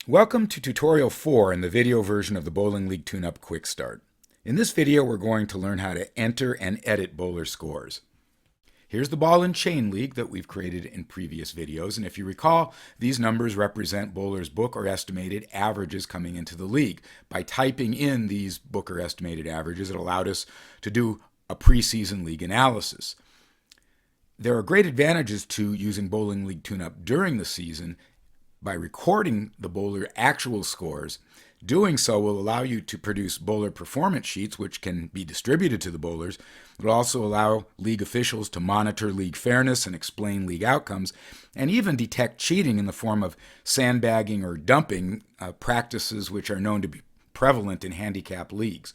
Welcome to tutorial 4 in the video version of the Bowling League Tuneup Quick Start. In this video, we're going to learn how to enter and edit bowler scores. Here's the ball and chain league that we've created in previous videos, and if you recall, these numbers represent bowlers' book or estimated averages coming into the league. By typing in these book or estimated averages, it allowed us to do a preseason league analysis. There are great advantages to using Bowling League Tuneup during the season. By recording the bowler actual scores, doing so will allow you to produce bowler performance sheets, which can be distributed to the bowlers. It will also allow league officials to monitor league fairness and explain league outcomes, and even detect cheating in the form of sandbagging or dumping, practices which are known to be prevalent in handicap leagues.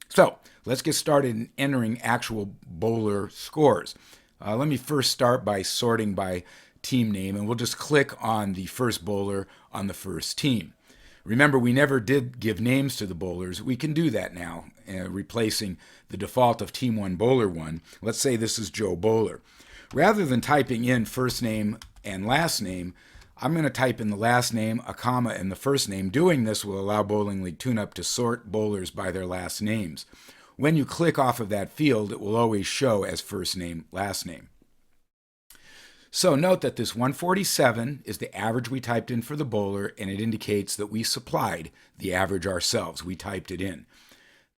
So let's get started in entering actual bowler scores. Let me first start by sorting by team name, and we'll just click on the first bowler on the first team. Remember, we never did give names to the bowlers. We can do that now, replacing the default of Team 1 Bowler 1. Let's say this is Joe Bowler. Rather than typing in first name and last name, I'm going to type in the last name, a comma, and the first name. Doing this will allow Bowling League Tuneup to sort bowlers by their last names. When you click off of that field, it will always show as first name, last name. So note that this 147 is the average we typed in for the bowler, and it indicates that we supplied the average ourselves. We typed it in.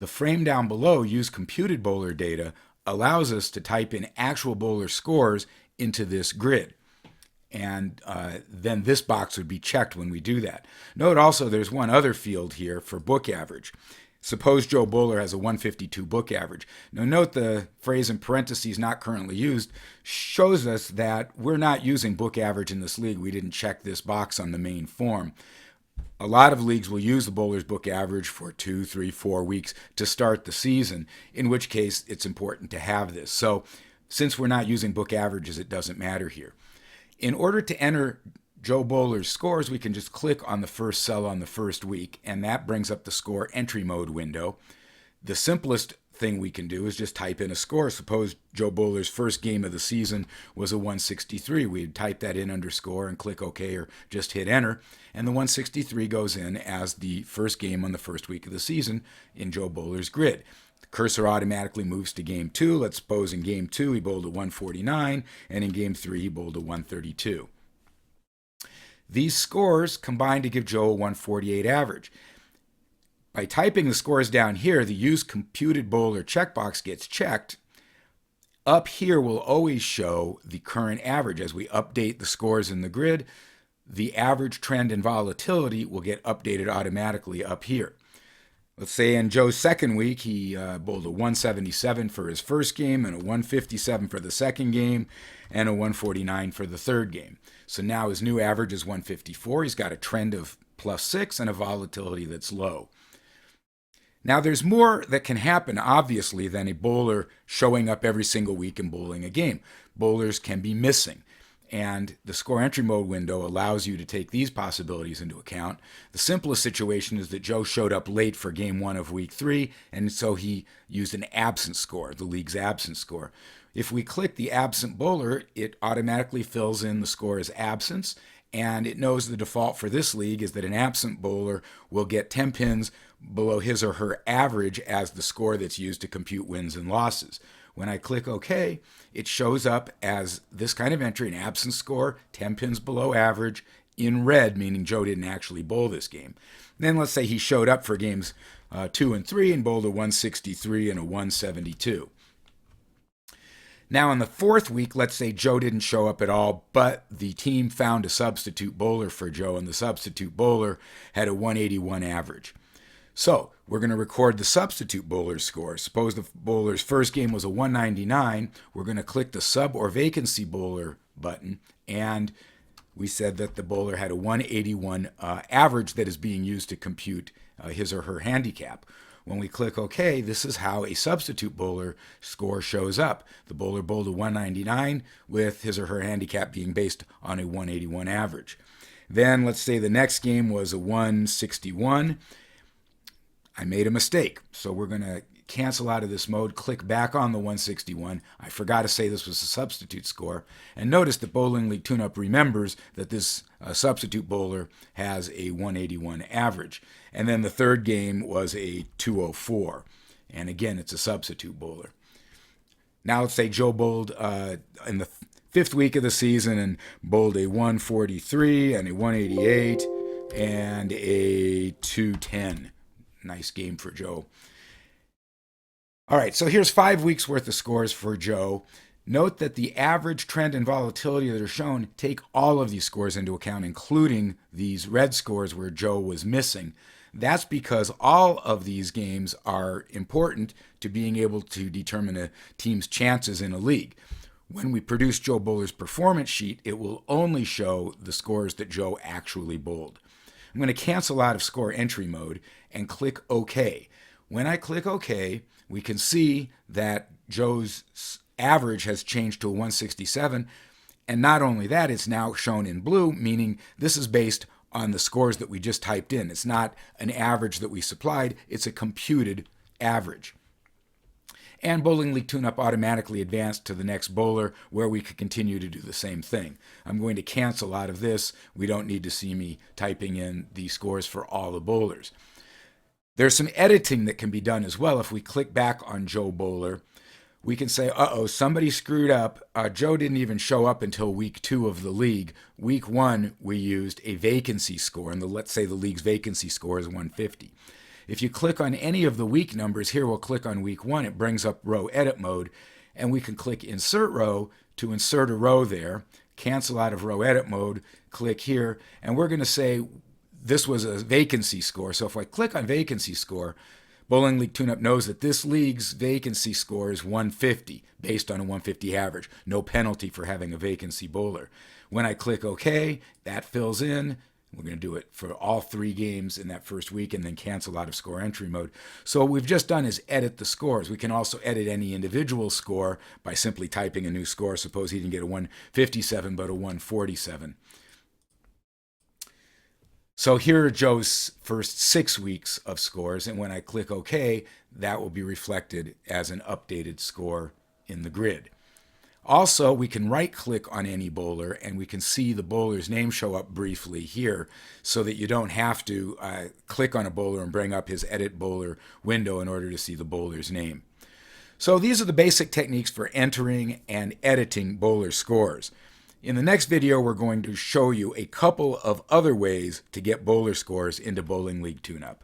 The frame down below, use computed bowler data, allows us to type in actual bowler scores into this grid. And then this box would be checked when we do that. Note also there's one other field here for book average. Suppose Joe Bowler has a 152 book average. Now note the phrase in parentheses not currently used shows us that we're not using book average in this league. We didn't check this box on the main form. A lot of leagues will use the bowler's book average for 2, 3, 4 weeks to start the season, in which case it's important to have this. So since we're not using book averages, it doesn't matter here. In order to enter Joe Bowler's scores, we can just click on the first cell on the first week, and that brings up the score entry mode window. The simplest thing we can do is just type in a score. Suppose Joe Bowler's first game of the season was a 163. We'd type that in under score and click OK or just hit enter, and the 163 goes in as the first game on the first week of the season in Joe Bowler's grid. The cursor automatically moves to game 2. Let's suppose in game 2 he bowled a 149, and in game 3 he bowled a 132. These scores combine to give Joe a 148 average. By typing the scores down here, the Use Computed Bowler checkbox gets checked. Up here will always show the current average. As we update the scores in the grid, the average trend and volatility will get updated automatically up here. Let's say in Joe's second week, he bowled a 177 for his first game, and a 157 for the second game, and a 149 for the third game. So now his new average is 154. He's got a trend of +6 and a volatility that's low. Now there's more that can happen, obviously, than a bowler showing up every single week and bowling a game. Bowlers can be missing, and the score entry mode window allows you to take these possibilities into account. The simplest situation is that Joe showed up late for game 1 of week 3, and so he used an absence score, the league's absence score. If we click the absent bowler, it automatically fills in the score as absence, and it knows the default for this league is that an absent bowler will get 10 pins below his or her average as the score that's used to compute wins and losses. When I click OK, it shows up as this kind of entry, an absence score, 10 pins below average, in red, meaning Joe didn't actually bowl this game. Then let's say he showed up for games 2 and 3 and bowled a 163 and a 172. Now in the fourth week, let's say Joe didn't show up at all, but the team found a substitute bowler for Joe, and the substitute bowler had a 181 average. So we're going to record the substitute bowler's score. Suppose the bowler's first game was a 199. We're going to click the sub or vacancy bowler button, and we said that the bowler had a 181 average that is being used to compute his or her handicap. When we click OK, this is how a substitute bowler score shows up. The bowler bowled a 199 with his or her handicap being based on a 181 average. Then let's say the next game was a 161. I made a mistake, so we're going to cancel out of this mode, click back on the 161. I forgot to say this was a substitute score. And notice that Bowling League Tuneup remembers that this substitute bowler has a 181 average. And then the third game was a 204. And again, it's a substitute bowler. Now let's say Joe bowled in the fifth week of the season and bowled a 143 and a 188 and a 210. Nice game for Joe. All right, so here's 5 weeks worth of scores for Joe. Note that the average, trend, and volatility that are shown take all of these scores into account, including these red scores where Joe was missing. That's because all of these games are important to being able to determine a team's chances in a league. When we produce Joe Bowler's performance sheet, it will only show the scores that Joe actually bowled. I'm going to cancel out of score entry mode and click OK. When I click OK, we can see that Joe's average has changed to a 167. And not only that, it's now shown in blue, meaning this is based on the scores that we just typed in. It's not an average that we supplied, it's a computed average. And Bowling League Tuneup automatically advanced to the next bowler where we could continue to do the same thing. I'm going to cancel out of this. We don't need to see me typing in the scores for all the bowlers. There's some editing that can be done as well. If we click back on Joe Bowler, we can say, uh-oh, somebody screwed up. Joe didn't even show up until week 2 of the league. Week 1, we used a vacancy score, and let's say the league's vacancy score is 150. If you click on any of the week numbers, here we'll click on week 1, it brings up row edit mode, and we can click insert row to insert a row there, cancel out of row edit mode, click here, and we're going to say this was a vacancy score. So if I click on vacancy score, Bowling League Tuneup knows that this league's vacancy score is 150, based on a 150 average. No penalty for having a vacancy bowler. When I click OK, that fills in. We're going to do it for all 3 games in that first week and then cancel out of score entry mode. So what we've just done is edit the scores. We can also edit any individual score by simply typing a new score. Suppose he didn't get a 157 but a 147. So here are Joe's first 6 weeks of scores, and when I click OK, that will be reflected as an updated score in the grid. Also, we can right-click on any bowler, and we can see the bowler's name show up briefly here, so that you don't have to click on a bowler and bring up his Edit Bowler window in order to see the bowler's name. So these are the basic techniques for entering and editing bowler scores. In the next video, we're going to show you a couple of other ways to get bowler scores into Bowling League Tuneup.